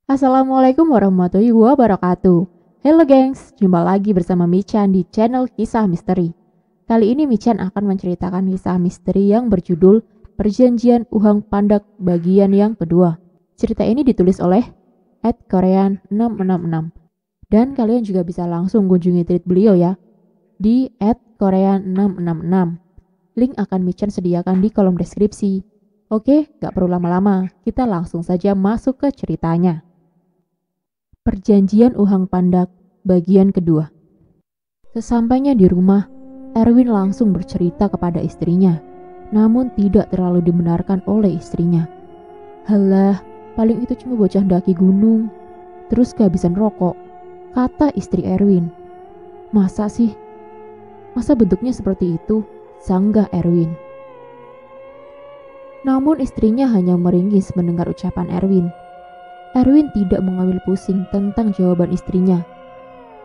Assalamualaikum warahmatullahi wabarakatuh. Halo gengs, jumpa lagi bersama Michan di channel Kisah Misteri. Kali ini Michan akan menceritakan kisah misteri yang berjudul Perjanjian Uhang Pandak bagian yang kedua. Cerita ini ditulis oleh @korean666. Dan kalian juga bisa langsung kunjungi tweet beliau ya di @korean666. Link akan Michan sediakan di kolom deskripsi. Oke, gak perlu lama-lama, kita langsung saja masuk ke ceritanya. Perjanjian Uhang Pandak bagian kedua. Sesampainya di rumah, Erwin langsung bercerita kepada istrinya, namun tidak terlalu dibenarkan oleh istrinya. Halah, paling itu cuma bocah daki gunung, terus kehabisan rokok, kata istri Erwin. Masa sih? Masa bentuknya seperti itu? Sanggah Erwin. Namun istrinya hanya meringis mendengar ucapan Erwin. Erwin tidak mengambil pusing tentang jawaban istrinya.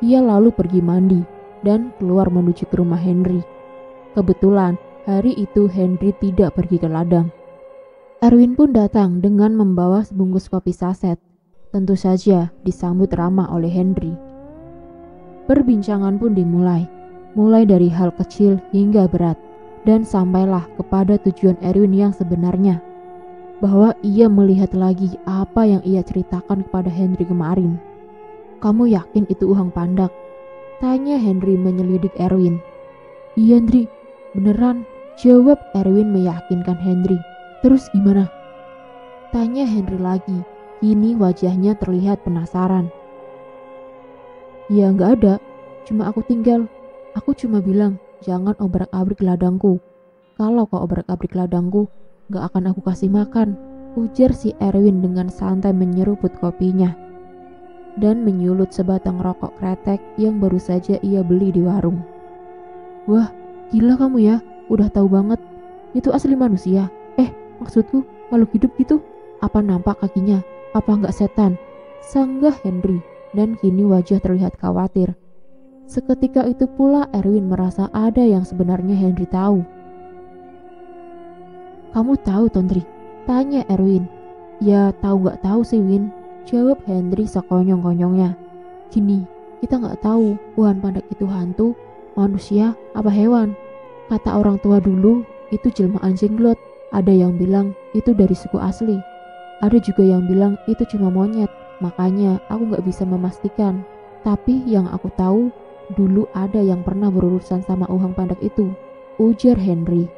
Ia lalu pergi mandi dan keluar menuju ke rumah Henry. Kebetulan hari itu Henry tidak pergi ke ladang. Erwin pun datang dengan membawa sebungkus kopi saset. Tentu saja disambut ramah oleh Henry. Perbincangan pun dimulai, mulai dari hal kecil hingga berat, dan sampailah kepada tujuan Erwin yang sebenarnya, bahwa ia melihat lagi apa yang ia ceritakan kepada Henry kemarin. Kamu yakin itu Uhang Pandak? Tanya Henry menyelidik Erwin. Iya Henry, beneran, jawab Erwin meyakinkan Henry. Terus gimana? Tanya Henry lagi, kini wajahnya terlihat penasaran. Ya gak ada, cuma aku tinggal. Aku cuma bilang, jangan obrak-abrik ladangku. Kalau kau obrak-abrik ladangku, gak akan aku kasih makan, ujar si Erwin dengan santai menyeruput kopinya dan menyulut sebatang rokok kretek yang baru saja ia beli di warung. Wah, gila kamu ya, udah tahu banget. Itu asli manusia. Maksudku, makhluk hidup gitu. Apa nampak kakinya? Apa nggak setan? Sanggah Henry, dan kini wajah terlihat khawatir. Seketika itu pula Erwin merasa ada yang sebenarnya Henry tahu. Kamu tahu Tondri? Tanya Erwin. Ya tahu gak tahu sih Win, jawab Henry sekonyong-konyongnya. Gini, kita gak tahu Uhang Pandak itu hantu, manusia, apa hewan. Kata orang tua dulu, itu jelmaan jenglot. Ada yang bilang itu dari suku asli. Ada juga yang bilang itu cuma monyet, makanya aku gak bisa memastikan. Tapi yang aku tahu, dulu ada yang pernah berurusan sama Uhang Pandak itu, ujar Henry.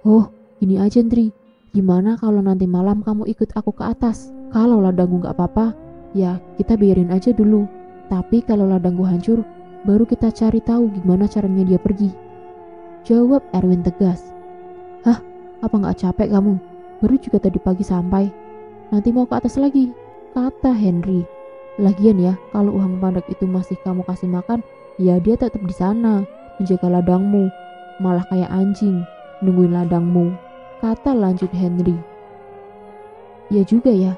Oh, gini aja Ndri, gimana kalau nanti malam kamu ikut aku ke atas? Kalau ladangku gak apa-apa, ya kita biarin aja dulu. Tapi kalau ladangku hancur, baru kita cari tahu gimana caranya dia pergi. Jawab Erwin tegas. Hah, apa gak capek kamu? Baru juga tadi pagi sampai. Nanti mau ke atas lagi, kata Henry. Lagian ya, kalau Uhang Pandak itu masih kamu kasih makan, ya dia tetap di sana, menjaga ladangmu. Malah kayak anjing, nungguin ladangmu, kata lanjut Henry. Ya juga ya.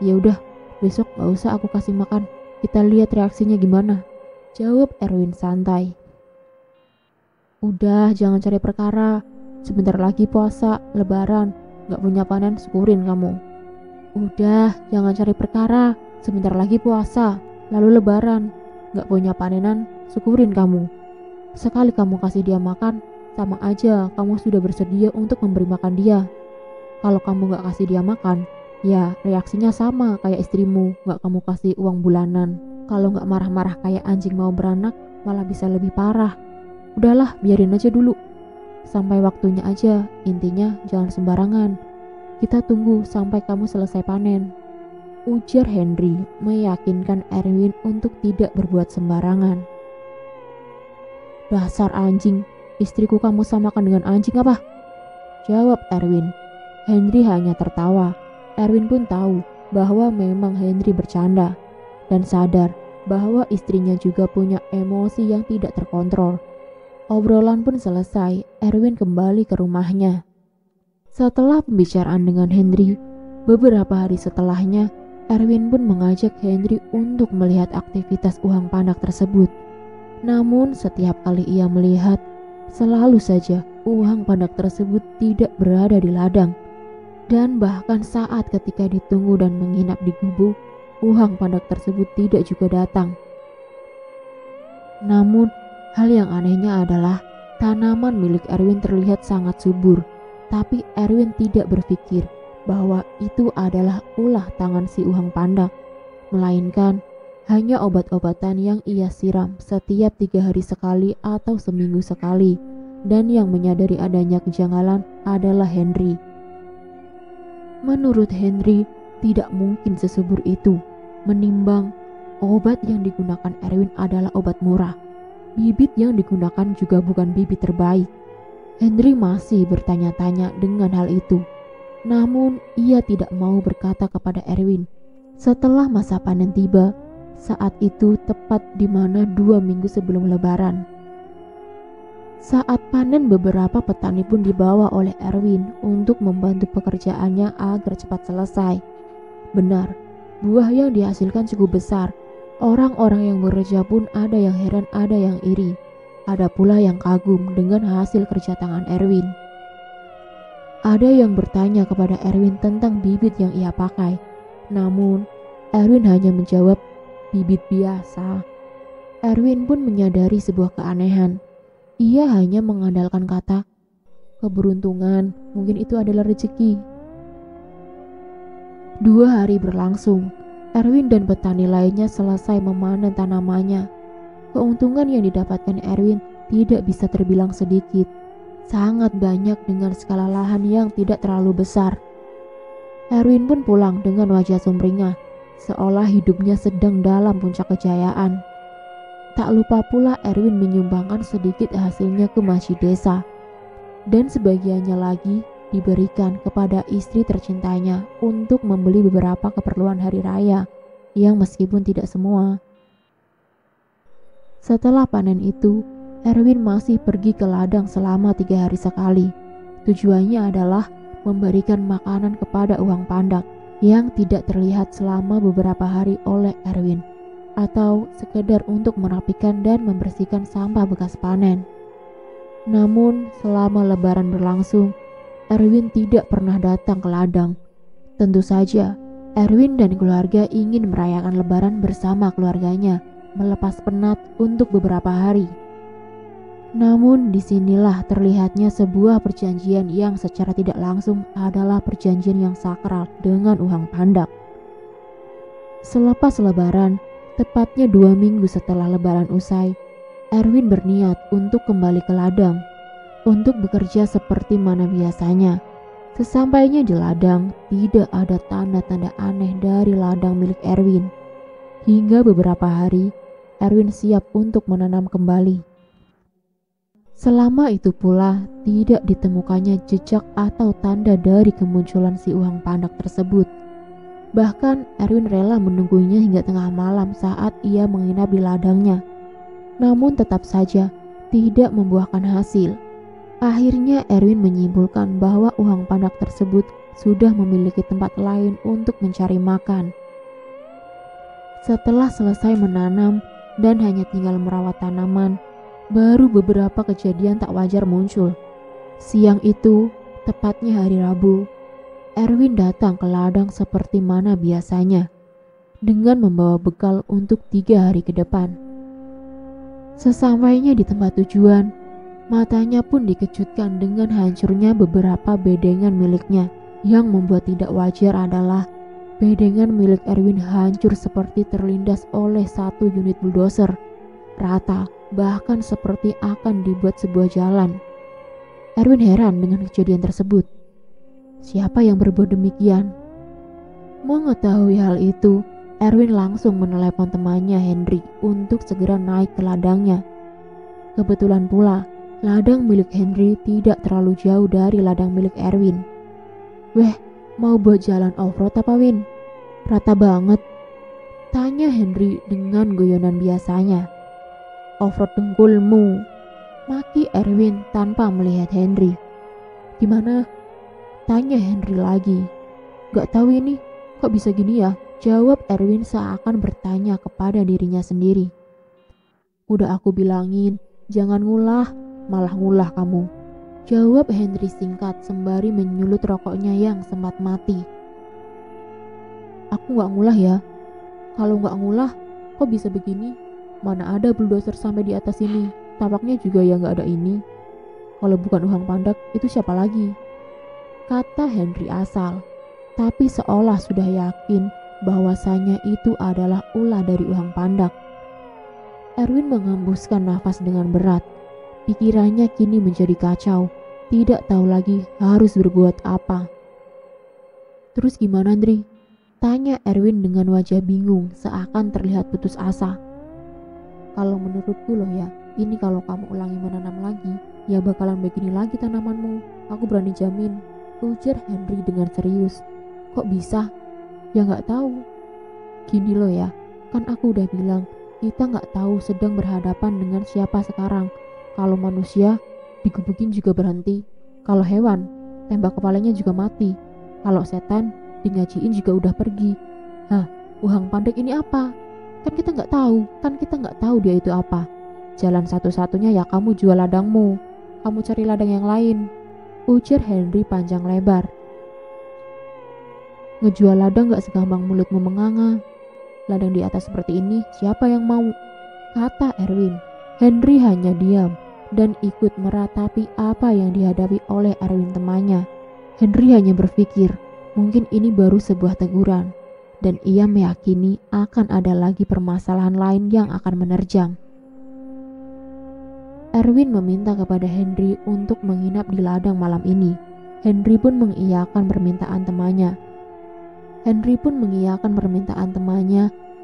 Ya udah, besok gak usah aku kasih makan. Kita lihat reaksinya gimana, jawab Erwin santai. Udah, jangan cari perkara. Sebentar lagi puasa, lebaran, gak punya panen, syukurin kamu. Udah, jangan cari perkara. Sebentar lagi puasa, lalu lebaran, gak punya panenan, syukurin kamu. Sekali kamu kasih dia makan, sama aja kamu sudah bersedia untuk memberi makan dia. Kalau kamu gak kasih dia makan, ya reaksinya sama kayak istrimu, gak kamu kasih uang bulanan. Kalau gak marah-marah kayak anjing mau beranak, malah bisa lebih parah. Udahlah, biarin aja dulu. Sampai waktunya aja, intinya jangan sembarangan. Kita tunggu sampai kamu selesai panen, ujar Henry meyakinkan Erwin untuk tidak berbuat sembarangan. Dasar anjing, istriku kamu samakan dengan anjing apa? Jawab Erwin. Henry hanya tertawa. Erwin pun tahu bahwa memang Henry bercanda dan sadar bahwa istrinya juga punya emosi yang tidak terkontrol. Obrolan pun selesai, Erwin kembali ke rumahnya. Setelah pembicaraan dengan Henry, beberapa hari setelahnya, Erwin pun mengajak Henry untuk melihat aktivitas Uhang Pandak tersebut. Namun setiap kali ia melihat, selalu saja Uhang Pandak tersebut tidak berada di ladang. Dan bahkan saat ketika ditunggu dan menginap di gubuk, Uhang Pandak tersebut tidak juga datang. Namun, hal yang anehnya adalah tanaman milik Erwin terlihat sangat subur, tapi Erwin tidak berpikir bahwa itu adalah ulah tangan si Uhang Pandak, melainkan hanya obat-obatan yang ia siram setiap 3 hari sekali atau seminggu sekali, dan yang menyadari adanya kejanggalan adalah Henry. Menurut Henry, tidak mungkin sesubur itu, menimbang obat yang digunakan Erwin adalah obat murah. Bibit yang digunakan juga bukan bibit terbaik. Henry masih bertanya-tanya dengan hal itu. Namun, ia tidak mau berkata kepada Erwin. Setelah masa panen tiba, saat itu tepat di mana 2 minggu sebelum Lebaran. Saat panen, beberapa petani pun dibawa oleh Erwin untuk membantu pekerjaannya agar cepat selesai. Benar, buah yang dihasilkan cukup besar. Orang-orang yang bekerja pun ada yang heran, ada yang iri. Ada pula yang kagum dengan hasil kerja tangan Erwin. Ada yang bertanya kepada Erwin tentang bibit yang ia pakai. Namun, Erwin hanya menjawab, bibit biasa. Erwin pun menyadari sebuah keanehan. Ia hanya mengandalkan kata, keberuntungan, mungkin itu adalah rezeki. 2 hari berlangsung. Erwin dan petani lainnya selesai memanen tanamannya. Keuntungan yang didapatkan Erwin tidak bisa terbilang sedikit. Sangat banyak dengan skala lahan yang tidak terlalu besar. Erwin pun pulang dengan wajah sumringah, seolah hidupnya sedang dalam puncak kejayaan. Tak lupa pula Erwin menyumbangkan sedikit hasilnya ke masjid desa, dan sebagiannya lagi diberikan kepada istri tercintanya untuk membeli beberapa keperluan hari raya, yang meskipun tidak semua. Setelah panen itu, Erwin masih pergi ke ladang selama 3 hari sekali. Tujuannya adalah memberikan makanan kepada Uhang Pandak yang tidak terlihat selama beberapa hari oleh Erwin, atau sekedar untuk merapikan dan membersihkan sampah bekas panen. Namun selama Lebaran berlangsung, Erwin tidak pernah datang ke ladang. Tentu saja, Erwin dan keluarga ingin merayakan Lebaran bersama keluarganya, melepas penat untuk beberapa hari. Namun disinilah terlihatnya sebuah perjanjian yang secara tidak langsung adalah perjanjian yang sakral dengan Uhang Pandak. Selepas Lebaran, tepatnya 2 minggu setelah Lebaran usai, Erwin berniat untuk kembali ke ladang, untuk bekerja seperti mana biasanya. Sesampainya di ladang, tidak ada tanda-tanda aneh dari ladang milik Erwin. Hingga beberapa hari, Erwin siap untuk menanam kembali. Selama itu pula, tidak ditemukannya jejak atau tanda dari kemunculan si Uhang Pandak tersebut. Bahkan Erwin rela menunggunya hingga tengah malam saat ia menginap di ladangnya. Namun tetap saja tidak membuahkan hasil. Akhirnya Erwin menyimpulkan bahwa Uhang Pandak tersebut sudah memiliki tempat lain untuk mencari makan. Setelah selesai menanam dan hanya tinggal merawat tanaman, baru beberapa kejadian tak wajar muncul. Siang itu, tepatnya hari Rabu, Erwin datang ke ladang seperti mana biasanya, dengan membawa bekal untuk 3 hari ke depan. Sesampainya di tempat tujuan, matanya pun dikejutkan dengan hancurnya beberapa bedengan miliknya. Yang membuat tidak wajar adalah bedengan milik Erwin hancur seperti terlindas oleh 1 unit bulldozer, rata, bahkan seperti akan dibuat sebuah jalan. Erwin heran dengan kejadian tersebut. Siapa yang berbuat demikian? Mengetahui hal itu, Erwin langsung menelepon temannya Henry untuk segera naik ke ladangnya. Kebetulan pula, ladang milik Henry tidak terlalu jauh dari ladang milik Erwin. "Weh, mau buat jalan off-road apa, Win? Rata banget," tanya Henry dengan guyonan biasanya. "Off-road dengkulmu," maki Erwin tanpa melihat Henry. "Gimana?" tanya Henry lagi. "Gak tahu ini, kok bisa gini ya?" jawab Erwin seakan bertanya kepada dirinya sendiri. "Udah aku bilangin, jangan ngulah, malah ngulah kamu. Jawab Henry singkat sembari menyulut rokoknya yang sempat mati. Aku gak ngulah ya. Kalau gak ngulah, kok bisa begini? Mana ada bulldozer sampai di atas ini? Tapaknya juga ya gak ada ini. Kalau bukan Uhang Pandak, itu siapa lagi? Kata Henry asal, tapi seolah sudah yakin bahwasanya itu adalah ulah dari Uhang Pandak. Erwin menghembuskan nafas dengan berat. Pikirannya kini menjadi kacau, tidak tahu lagi harus berbuat apa. Terus gimana, Andri? Tanya Erwin dengan wajah bingung seakan terlihat putus asa. Kalau menurutku loh ya, ini kalau kamu ulangi menanam lagi, ya bakalan begini lagi tanamanmu. Aku berani jamin, ujar Henry dengan serius. Kok bisa? Ya gak tahu. Gini loh ya, kan aku udah bilang, kita gak tahu sedang berhadapan dengan siapa sekarang. Kalau manusia, digebukin juga berhenti. Kalau hewan, tembak kepalanya juga mati. Kalau setan, dingajiin juga udah pergi. Hah, Uhang Pandak ini apa? Kan kita nggak tahu dia itu apa. Jalan satu-satunya ya kamu jual ladangmu. Kamu cari ladang yang lain, ujar Henry panjang lebar. Ngejual ladang gak segampang mulutmu menganga. Ladang di atas seperti ini siapa yang mau? Kata Erwin. Henry hanya diam dan ikut meratapi apa yang dihadapi oleh Erwin temannya. Henry hanya berpikir, mungkin ini baru sebuah teguran, dan ia meyakini akan ada lagi permasalahan lain yang akan menerjang. Erwin meminta kepada Henry untuk menginap di ladang malam ini. Henry pun mengiyakan permintaan temannya.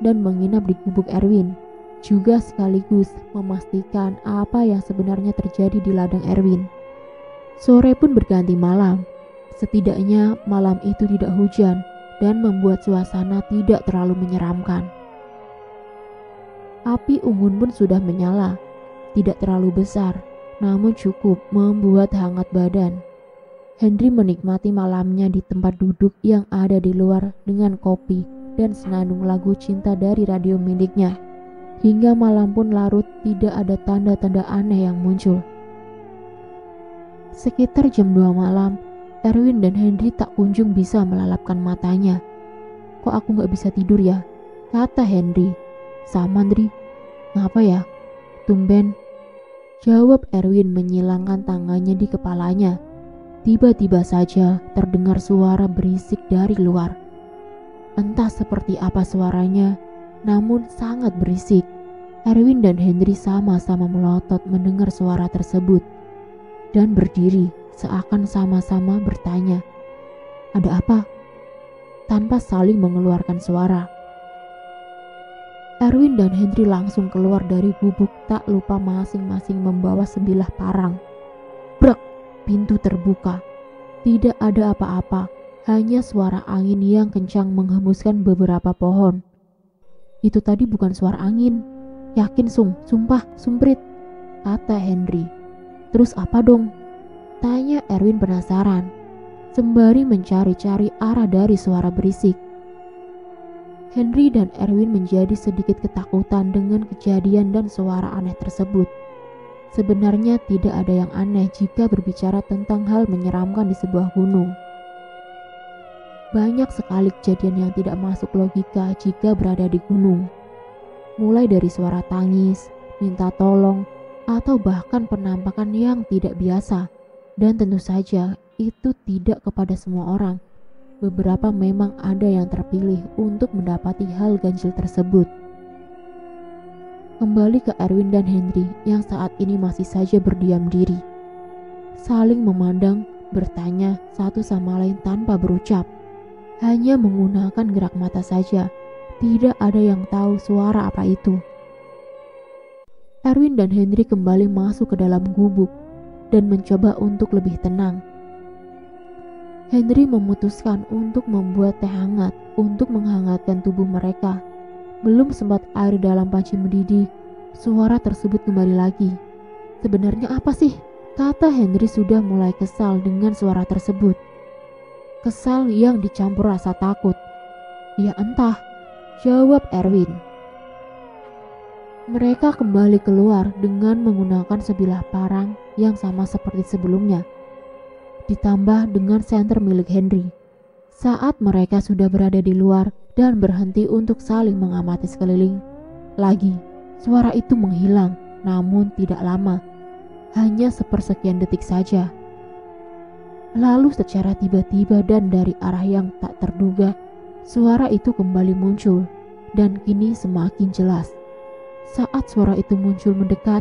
Dan menginap di gubuk Erwin, juga sekaligus memastikan apa yang sebenarnya terjadi di ladang Erwin. Sore pun berganti malam. Setidaknya malam itu tidak hujan dan membuat suasana tidak terlalu menyeramkan. Api unggun pun sudah menyala, tidak terlalu besar, namun cukup membuat hangat badan. Henry menikmati malamnya di tempat duduk yang ada di luar dengan kopi dan senandung lagu cinta dari radio miliknya. Hingga malam pun larut, tidak ada tanda-tanda aneh yang muncul. Sekitar jam 2 malam, Erwin dan Henry tak kunjung bisa melalapkan matanya. Kok aku gak bisa tidur ya? Kata Henry. Sama, Andri. Ngapa ya? Tumben. Jawab Erwin menyilangkan tangannya di kepalanya. Tiba-tiba saja terdengar suara berisik dari luar. Entah seperti apa suaranya, namun sangat berisik. Erwin dan Henry sama-sama melotot mendengar suara tersebut dan berdiri seakan sama-sama bertanya, "Ada apa?" tanpa saling mengeluarkan suara. Erwin dan Henry langsung keluar dari gubuk, tak lupa masing-masing membawa sebilah parang. Brak, pintu terbuka. Tidak ada apa-apa, hanya suara angin yang kencang menghembuskan beberapa pohon. Itu tadi bukan suara angin. Yakin, sumpah, sumprit, kata Henry. Terus apa dong? Tanya Erwin penasaran, sembari mencari-cari arah dari suara berisik. Henry dan Erwin menjadi sedikit ketakutan dengan kejadian dan suara aneh tersebut. Sebenarnya tidak ada yang aneh jika berbicara tentang hal menyeramkan di sebuah gunung. Banyak sekali kejadian yang tidak masuk logika jika berada di gunung. Mulai dari suara tangis, minta tolong, atau bahkan penampakan yang tidak biasa. Dan tentu saja itu tidak kepada semua orang. Beberapa memang ada yang terpilih untuk mendapati hal ganjil tersebut. Kembali ke Erwin dan Henry yang saat ini masih saja berdiam diri. Saling memandang, bertanya satu sama lain tanpa berucap. Hanya menggunakan gerak mata saja. Tidak ada yang tahu suara apa itu. Erwin dan Henry kembali masuk ke dalam gubuk dan mencoba untuk lebih tenang. Henry memutuskan untuk membuat teh hangat untuk menghangatkan tubuh mereka. Belum sempat air dalam panci mendidih, suara tersebut kembali lagi. Sebenarnya apa sih? Kata Henry sudah mulai kesal dengan suara tersebut. Kesal yang dicampur rasa takut. Ya entah, jawab Erwin. Mereka kembali keluar dengan menggunakan sebilah parang yang sama seperti sebelumnya. ditambah dengan senter milik Henry. Saat mereka sudah berada di luar dan berhenti untuk saling mengamati sekeliling, lagi suara itu menghilang, namun tidak lama, hanya sepersekian detik saja. Lalu secara tiba-tiba dan dari arah yang tak terduga, suara itu kembali muncul dan kini semakin jelas. Saat suara itu muncul mendekat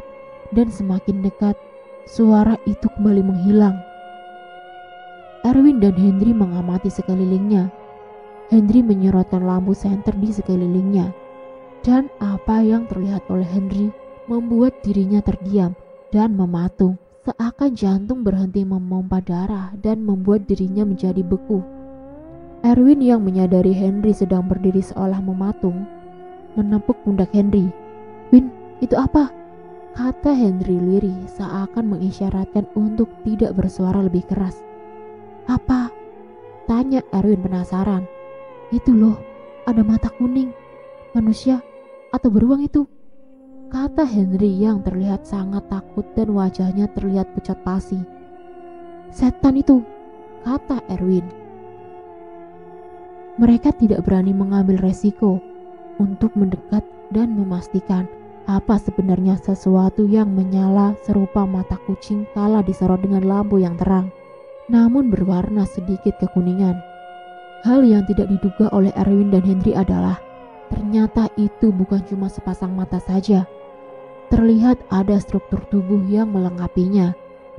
dan semakin dekat, suara itu kembali menghilang. Erwin dan Henry mengamati sekelilingnya. Henry menyorotkan lampu senter di sekelilingnya, dan apa yang terlihat oleh Henry membuat dirinya terdiam dan mematung, seakan jantung berhenti memompa darah dan membuat dirinya menjadi beku. Erwin yang menyadari Henry sedang berdiri seolah mematung, menepuk pundak Henry. "Win, itu apa?" kata Henry lirih seakan mengisyaratkan untuk tidak bersuara lebih keras. "Apa?" tanya Erwin penasaran. "Itu loh, ada mata kuning. Manusia atau beruang itu?" kata Henry yang terlihat sangat takut dan wajahnya terlihat pucat pasi. "Setan itu," kata Erwin. Mereka tidak berani mengambil resiko untuk mendekat dan memastikan apa sebenarnya sesuatu yang menyala serupa mata kucing kala disorot dengan lampu yang terang, namun berwarna sedikit kekuningan. Hal yang tidak diduga oleh Erwin dan Henry adalah ternyata itu bukan cuma sepasang mata saja. Terlihat ada struktur tubuh yang melengkapinya,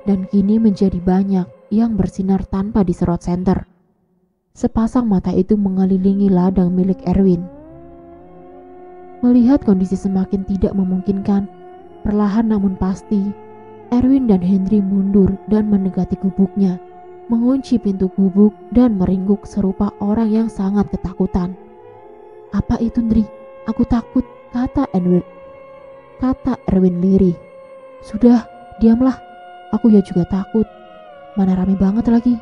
dan kini menjadi banyak yang bersinar tanpa diserot senter. Sepasang mata itu mengelilingi ladang milik Erwin. Melihat kondisi semakin tidak memungkinkan, perlahan namun pasti, Erwin dan Henry mundur dan mendekati gubuknya, mengunci pintu gubuk dan meringkuk serupa orang yang sangat ketakutan. "Apa itu, Ndri? Aku takut," kata Erwin lirih. "Sudah, diamlah. Aku ya juga takut. Mana rame banget lagi,"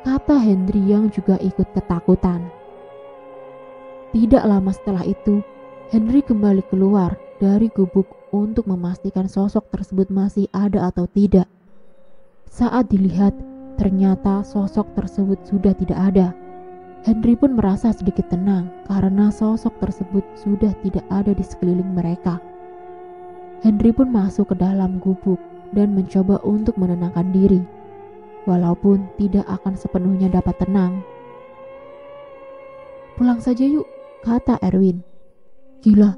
kata Henry yang juga ikut ketakutan. Tidak lama setelah itu, Henry kembali keluar dari gubuk untuk memastikan sosok tersebut masih ada atau tidak. Saat dilihat, ternyata sosok tersebut sudah tidak ada. Henry pun merasa sedikit tenang karena sosok tersebut sudah tidak ada di sekeliling mereka. Henry pun masuk ke dalam gubuk dan mencoba untuk menenangkan diri, walaupun tidak akan sepenuhnya dapat tenang. "Pulang saja yuk," kata Erwin. "Gila,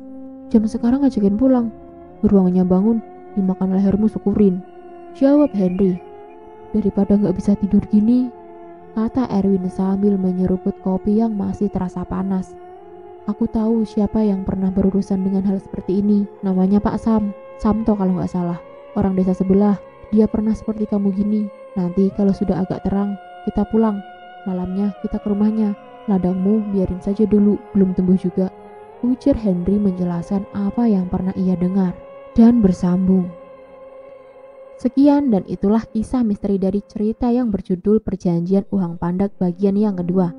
jam sekarang ngajakin pulang. Beruangnya bangun, dimakan lehermu syukurin," jawab Henry. "Daripada gak bisa tidur gini," kata Erwin sambil menyeruput kopi yang masih terasa panas. "Aku tahu siapa yang pernah berurusan dengan hal seperti ini. Namanya Pak Samto kalau gak salah. Orang desa sebelah. Dia pernah seperti kamu gini. Nanti kalau sudah agak terang, kita pulang. Malamnya kita ke rumahnya. Ladangmu biarin saja dulu, belum tumbuh juga," ujar Henry menjelaskan apa yang pernah ia dengar dan bersambung. Sekian dan itulah kisah misteri dari cerita yang berjudul Perjanjian Uhang Pandak bagian yang kedua.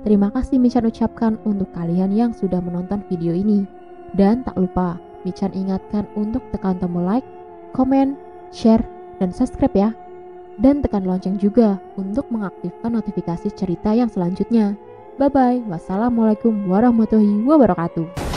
Terima kasih Michan ucapkan untuk kalian yang sudah menonton video ini. Dan tak lupa, Michan ingatkan untuk tekan tombol like, komen, share, dan subscribe ya. Dan tekan lonceng juga untuk mengaktifkan notifikasi cerita yang selanjutnya. Bye-bye. Wassalamualaikum warahmatullahi wabarakatuh.